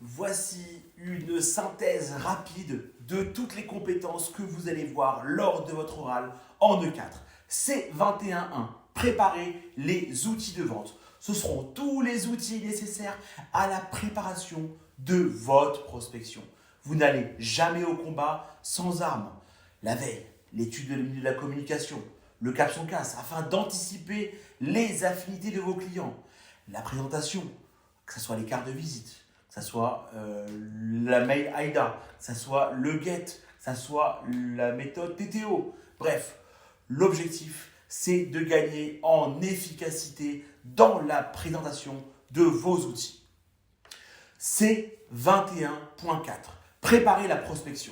Voici une synthèse rapide de toutes les compétences que vous allez voir lors de votre oral en E4. C21.1, préparer les outils de vente. Ce seront tous les outils nécessaires à la préparation de votre prospection. Vous n'allez jamais au combat sans armes. La veille, l'étude de la communication, le cap son casse afin d'anticiper les affinités de vos clients. La présentation, que ce soit les cartes de visite, que ce soit la mail AIDA, que ce soit le GET, que ce soit la méthode TTO. Bref, l'objectif, c'est de gagner en efficacité dans la présentation de vos outils. C21.4, préparer la prospection.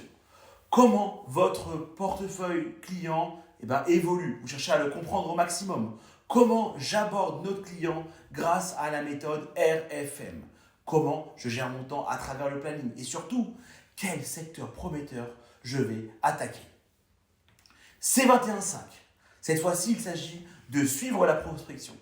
Comment votre portefeuille client évolue. Vous cherchez à le comprendre au maximum. Comment j'aborde notre client grâce à la méthode RFM. Comment je gère mon temps à travers le planning. Et surtout, quel secteur prometteur je vais attaquer. C21.5. Cette fois-ci, il s'agit de suivre la prospection.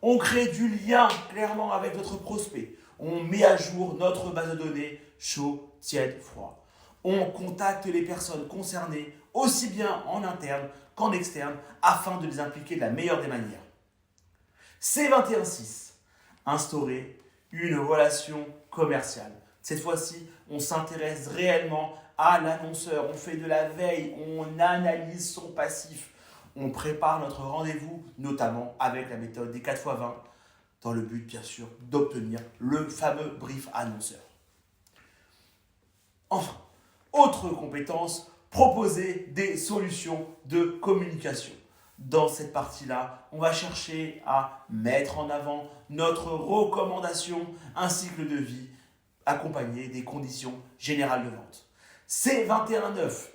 On crée du lien clairement avec notre prospect. On met à jour notre base de données chaud, tiède, froid. On contacte les personnes concernées aussi bien en interne qu'en externe afin de les impliquer de la meilleure des manières. C21.6. Instaurer une relation commerciale. Cette fois-ci, on s'intéresse réellement à l'annonceur. On fait de la veille, on analyse son passif. On prépare notre rendez-vous, notamment avec la méthode des 4x20, dans le but, bien sûr, d'obtenir le fameux brief annonceur. Enfin, autre compétence, proposer des solutions de communication. Dans cette partie-là, on va chercher à mettre en avant notre recommandation, un cycle de vie accompagné des conditions générales de vente. C21.9,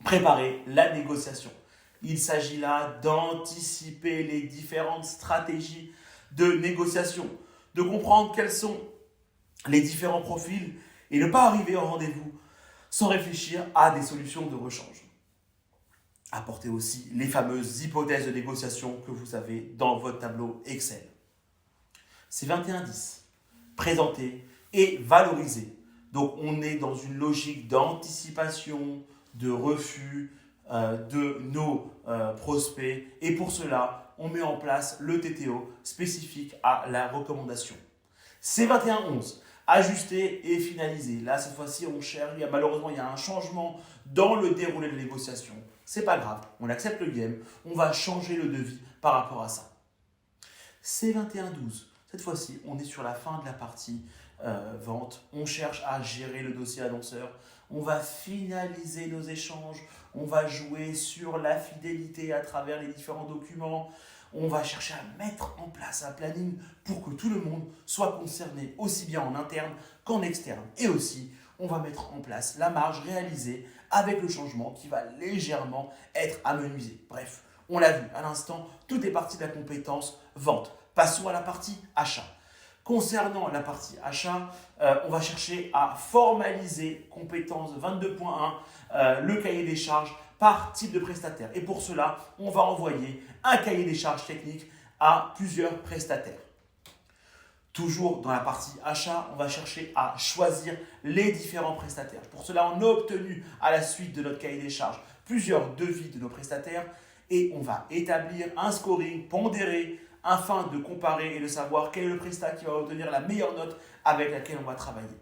préparer la négociation. Il s'agit là d'anticiper les différentes stratégies de négociation, de comprendre quels sont les différents profils et ne pas arriver au rendez-vous sans réfléchir à des solutions de rechange. Apportez aussi les fameuses hypothèses de négociation que vous avez dans votre tableau Excel. C21.10, présenter et valoriser. Donc on est dans une logique d'anticipation, de refus de nos prospects et pour cela, on met en place le TTO spécifique à la recommandation. C21.11, ajuster et finaliser. Là, cette fois-ci, on cherche, malheureusement, il y a un changement dans le déroulé de la négociation. C'est pas grave, on accepte le game, on va changer le devis par rapport à ça. C21.12, cette fois-ci, on est sur la fin de la partie vente. On cherche à gérer le dossier annonceur. On va finaliser nos échanges. On va jouer sur la fidélité à travers les différents documents. On va chercher à mettre en place un planning pour que tout le monde soit concerné aussi bien en interne qu'en externe. Et aussi, on va mettre en place la marge réalisée avec le changement qui va légèrement être amenuisé. Bref, on l'a vu à l'instant, tout est parti de la compétence vente. Passons à la partie achat. Concernant la partie achat, on va chercher à formaliser compétence 22.1, le cahier des charges par type de prestataire. Et pour cela, on va envoyer un cahier des charges technique à plusieurs prestataires. Toujours dans la partie achat, on va chercher à choisir les différents prestataires. Pour cela, on a obtenu à la suite de notre cahier des charges plusieurs devis de nos prestataires et on va établir un scoring pondéré afin de comparer et de savoir quel est le prestat qui va obtenir la meilleure note avec laquelle on va travailler.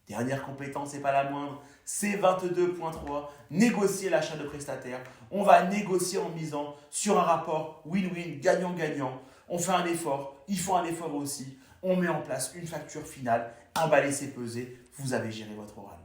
Dernière compétence et pas la moindre, C22.3, négocier l'achat de prestataires. On va négocier en misant sur un rapport win-win, gagnant-gagnant. On fait un effort, ils font un effort aussi. On met en place une facture finale, emballée c'est pesé, vous avez géré votre oral.